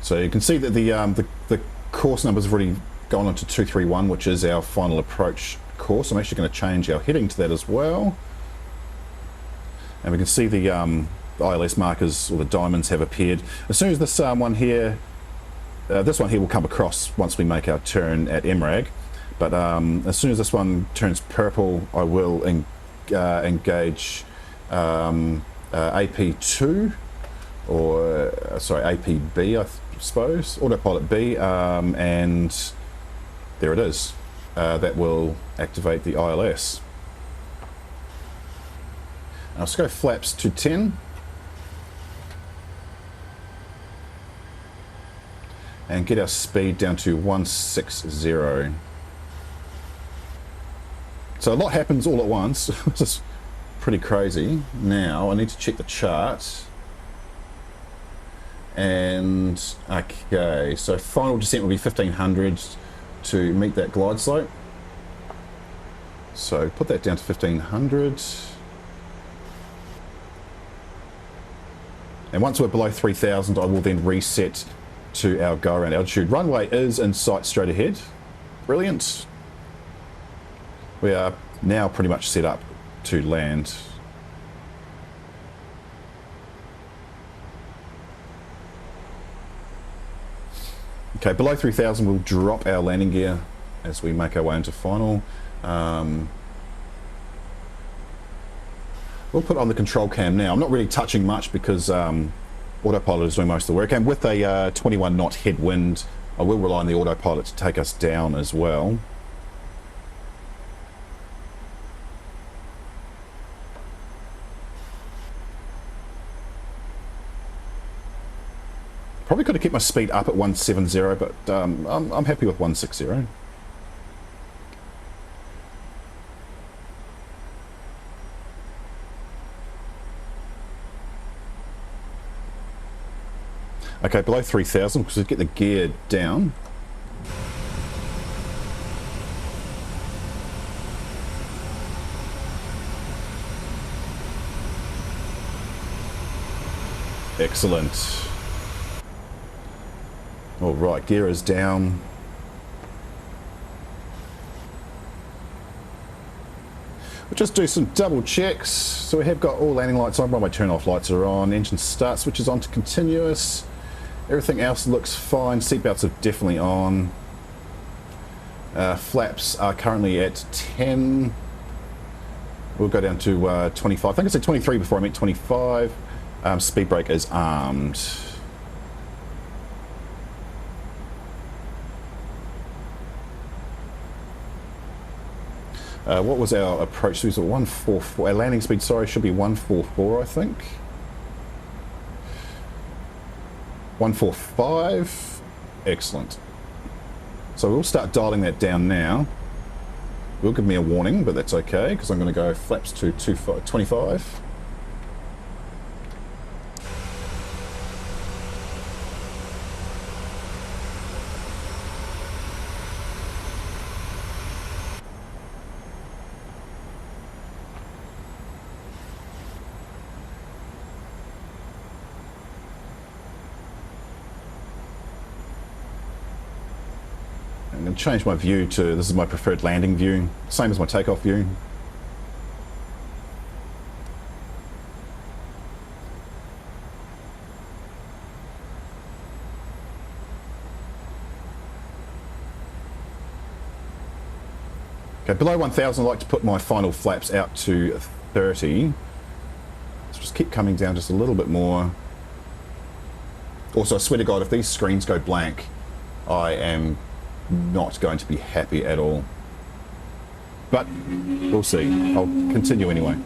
So you can see that the course numbers have already gone on to 231, which is our final approach course. I'm actually going to change our heading to that as well. And we can see the ILS markers, or the diamonds, have appeared. As soon as this one here will come across once we make our turn at MRAG. But as soon as this one turns purple, I will engage AP2, or sorry, APB, I suppose, autopilot B, and there it is. That will activate the ILS. Now let's go flaps to 10. And get our speed down to 160. So a lot happens all at once. This is pretty crazy. Now I need to check the chart. And okay, so final descent will be 1500 to meet that glide slope. So put that down to 1500. And once we're below 3000, I will then reset to our go around altitude. Runway is in sight straight ahead. Brilliant. We are now pretty much set up to land. Okay, below 3000 we'll drop our landing gear as we make our way into final. We'll put on the control cam now. I'm not really touching much because autopilot is doing most of the work, and with a 21 knot headwind I will rely on the autopilot to take us down as well. Probably could have kept my speed up at 170, but I'm happy with 160. Okay, below 3000, because we get the gear down. Excellent. All right, gear is down. We'll just do some double checks. So we have got all landing lights on, while my turn off lights are on. Engine start switch is on to continuous. Everything else looks fine. Seatbelts are definitely on. Flaps are currently at 10. We'll go down to 25. I think I said 23 before I meant 25. Speed brake is armed. What was our approach? So 144. Our landing speed, sorry, should be 144, I think. 145. Excellent. So we'll start dialing that down now. Will give me a warning, but that's okay because I'm going to go flaps to 25. I'm going to change my view to, this is my preferred landing view, same as my takeoff view. Okay, below 1000 I like to put my final flaps out to 30. Let's just keep coming down just a little bit more. Also, I swear to God, if these screens go blank, I am not going to be happy at all. But we'll see. I'll continue anyway.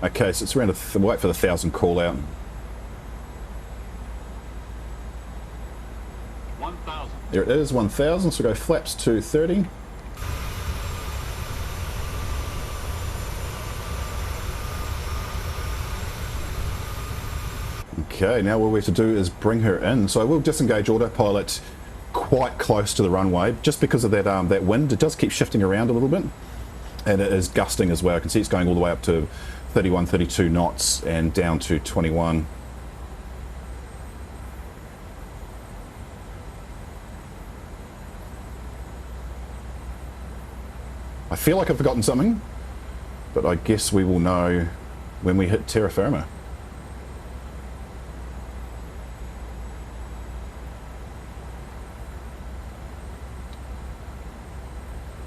Okay, so it's around wait for the 1,000 call out. 1,000. There it is, 1,000. So go flaps to 30. Okay, now what we have to do is bring her in. So I will disengage autopilot quite close to the runway, just because of that that wind. It does keep shifting around a little bit, and it is gusting as well. I can see it's going all the way up to 31, 32 knots and down to 21. I feel like I've forgotten something, but I guess we will know when we hit terra firma.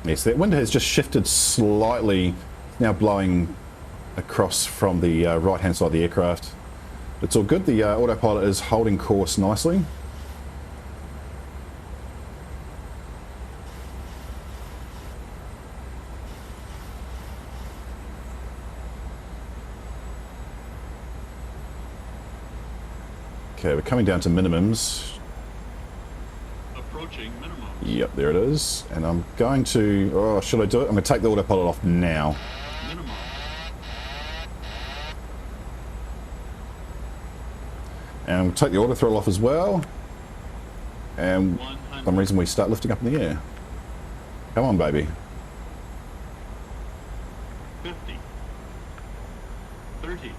Yes, that wind has just shifted slightly, now blowing across from the right hand side of the aircraft. It's all good, the autopilot is holding course nicely. Okay, we're coming down to minimums. Approaching minimum. Yep, there it is. And I'm going to, oh, should I do it? I'm going to take the autopilot off now. Minimum. And we'll take the auto throttle off as well. And for some reason we start lifting up in the air. Come on, baby. 50. 30.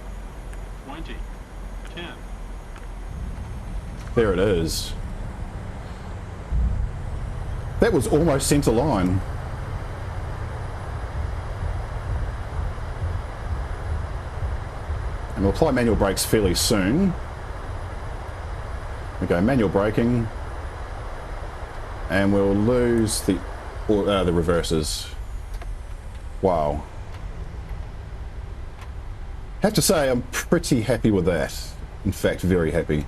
20. 10. There it is. That was almost centre line. And we'll apply manual brakes fairly soon. We go manual braking, and we'll lose the reverses. Wow. Have to say I'm pretty happy with that. In fact, very happy.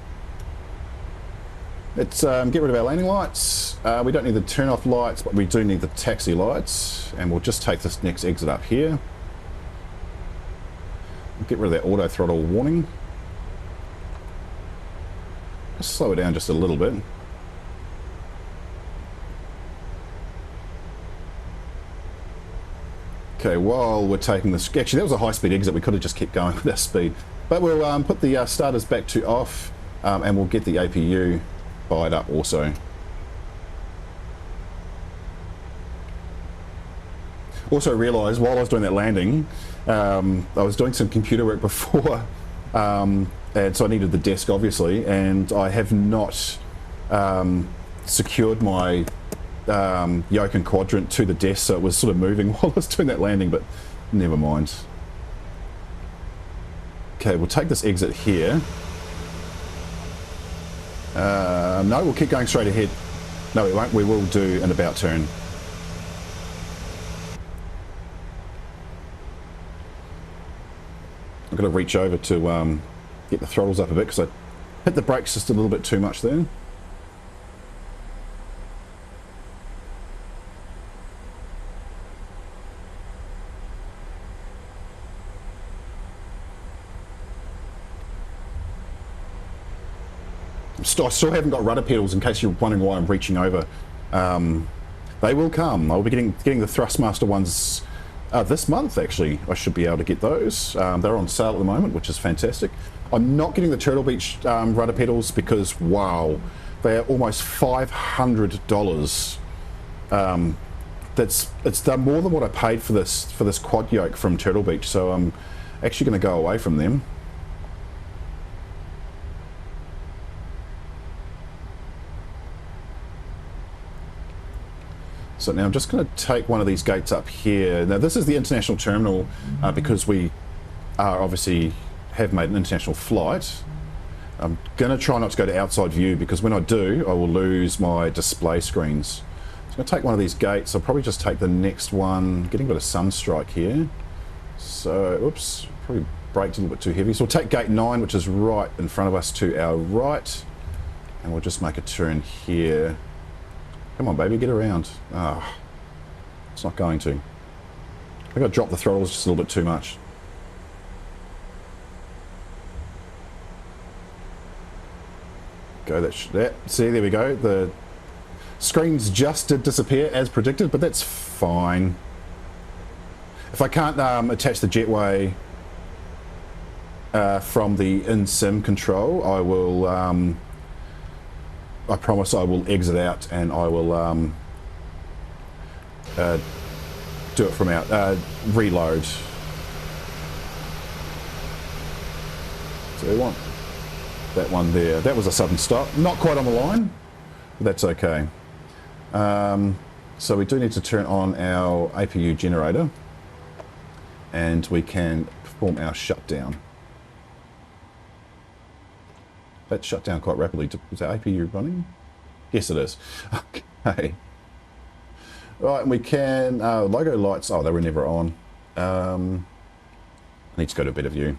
Let's get rid of our landing lights. We don't need the turn off lights, but we do need the taxi lights. And we'll just take this next exit up here. Get rid of that auto throttle warning. Just slow it down just a little bit. Okay, while we're taking this, actually that was a high-speed exit. We could have just kept going with that speed. But we'll put the starters back to off, and we'll get the APU fired up also. Also realised while I was doing that landing, I was doing some computer work before, and so I needed the desk obviously, and I have not secured my yoke and quadrant to the desk, so it was sort of moving while I was doing that landing, but never mind. Okay, we'll take this exit here. No, we'll keep going straight ahead. No, we won't. We will do an about turn. I've got to reach over to get the throttles up a bit because I hit the brakes just a little bit too much there. I still haven't got rudder pedals, in case you're wondering why I'm reaching over. They will come. I'll be getting the Thrustmaster ones this month, actually. I should be able to get those. They're on sale at the moment, which is fantastic. I'm not getting the Turtle Beach rudder pedals because, wow, they are almost $500. It's more than what I paid for this quad yoke from Turtle Beach, so I'm actually going to go away from them. So now I'm just going to take one of these gates up here. Now this is the international terminal because we are obviously have made an international flight. I'm going to try not to go to outside view because when I do, I will lose my display screens. I'm going to take one of these gates. I'll probably just take the next one. Getting a bit of sunstrike here. So, oops, probably braked a little bit too heavy. So we'll take gate 9, which is right in front of us to our right. And we'll just make a turn here. Come on, baby, get around. Ah, it's not going to. I think I dropped the throttles just a little bit too much. Go that. See, there we go. The screens just did disappear as predicted, but that's fine. If I can't attach the jetway from the in-sim control, I will. I promise I will exit out and I will do it from out. Reload. So we want that one there. That was a sudden stop. Not quite on the line, but that's okay. So we do need to turn on our APU generator and we can perform our shutdown. That shut down quite rapidly. Is our APU running? Yes, it is. Okay. Right, and we can, logo lights, oh, they were never on. I need to go to a better view.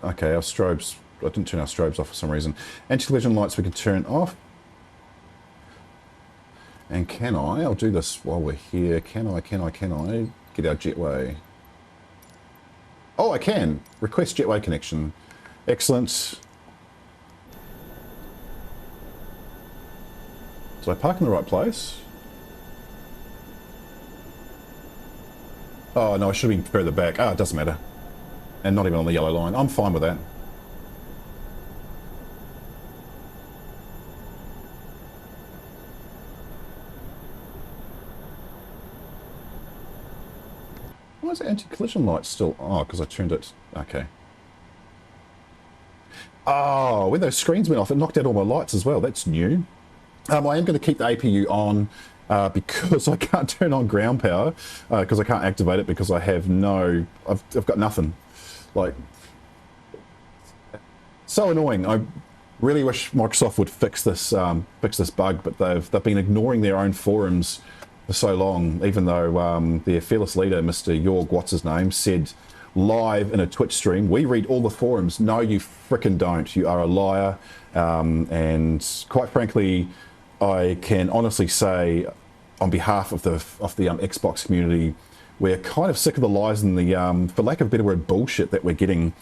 Okay, our strobes, I didn't turn our strobes off for some reason. Anti-collision lights we can turn off. And I'll do this while we're here. Can I get our jetway? Oh, I can. Request jetway connection. Excellent. Did I park in the right place? Oh, no, I should have been further back. Ah, it doesn't matter. And not even on the yellow line. I'm fine with that. Why is the anti-collision light still? Oh, because I turned it. Okay. Oh, when those screens went off, it knocked out all my lights as well. That's new. I am going to keep the APU on because I can't turn on ground power because I can't activate it because I have no. I've got nothing. Like, so annoying. I really wish Microsoft would fix this bug, but they've been ignoring their own forums for so long, even though their fearless leader, Mr. Yorg, what's his name, said live in a Twitch stream, we read all the forums. No, you frickin' don't. You are a liar. And quite frankly, I can honestly say, on behalf of the Xbox community, we're kind of sick of the lies and the, for lack of a better word, bullshit that we're getting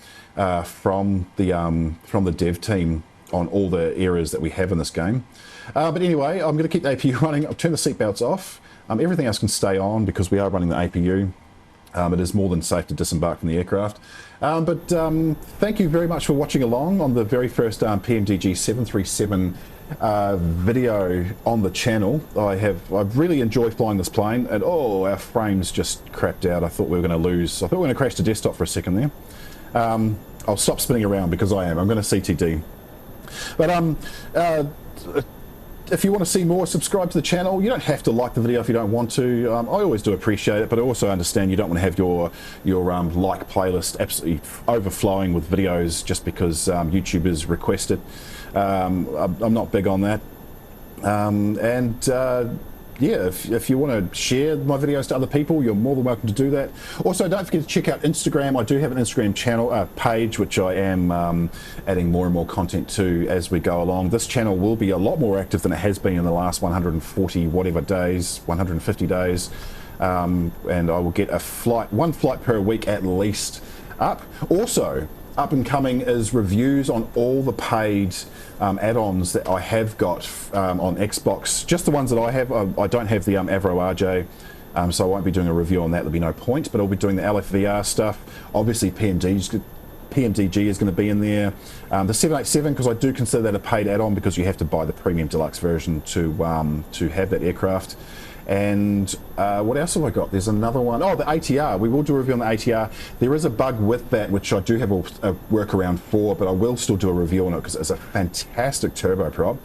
from the dev team on all the errors that we have in this game. But anyway, I'm going to keep the APU running. I'll turn the seatbelts off. Everything else can stay on because we are running the APU. It is more than safe to disembark from the aircraft. But thank you very much for watching along on the very first PMDG 737 video on the channel. I really enjoyed flying this plane, and oh, our frames just crapped out. I thought we were going to lose. I thought we were going to crash the desktop for a second there. I'll stop spinning around because I'm going to CTD. But if you want to see more, subscribe to the channel. You don't have to like the video if you don't want to. I always do appreciate it, but I also understand you don't want to have your like playlist absolutely overflowing with videos just because YouTubers request it. I'm not big on that. Yeah, if you want to share my videos to other people, you're more than welcome to do that. Also, don't forget to check out Instagram. I do have an Instagram channel page, which I am adding more and more content to as we go along. This channel will be a lot more active than it has been in the last 140 whatever days, 150 days, and I will get one flight per week at least up. Also, up and coming is reviews on all the paid add-ons that I have got on Xbox. Just the ones that I have. I don't have the Avro RJ, so I won't be doing a review on that. There'll be no point, but I'll be doing the LFVR stuff. Obviously, PMDG is going to be in there. The 787, because I do consider that a paid add-on because you have to buy the premium deluxe version to have that aircraft. And what else have I got? There's another one. Oh, the ATR. We will do a review on the ATR. There is a bug with that, which I do have a workaround for, but I will still do a review on it because it's a fantastic turboprop.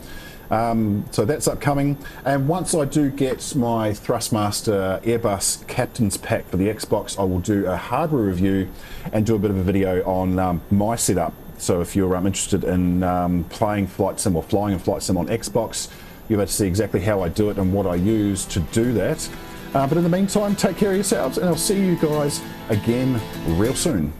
So that's upcoming. And once I do get my Thrustmaster Airbus Captain's Pack for the Xbox, I will do a hardware review and do a bit of a video on my setup So if you're interested in playing flight sim or flying in flight sim on Xbox, you'll be able to see exactly how I do it and what I use to do that. But in the meantime, take care of yourselves, and I'll see you guys again real soon.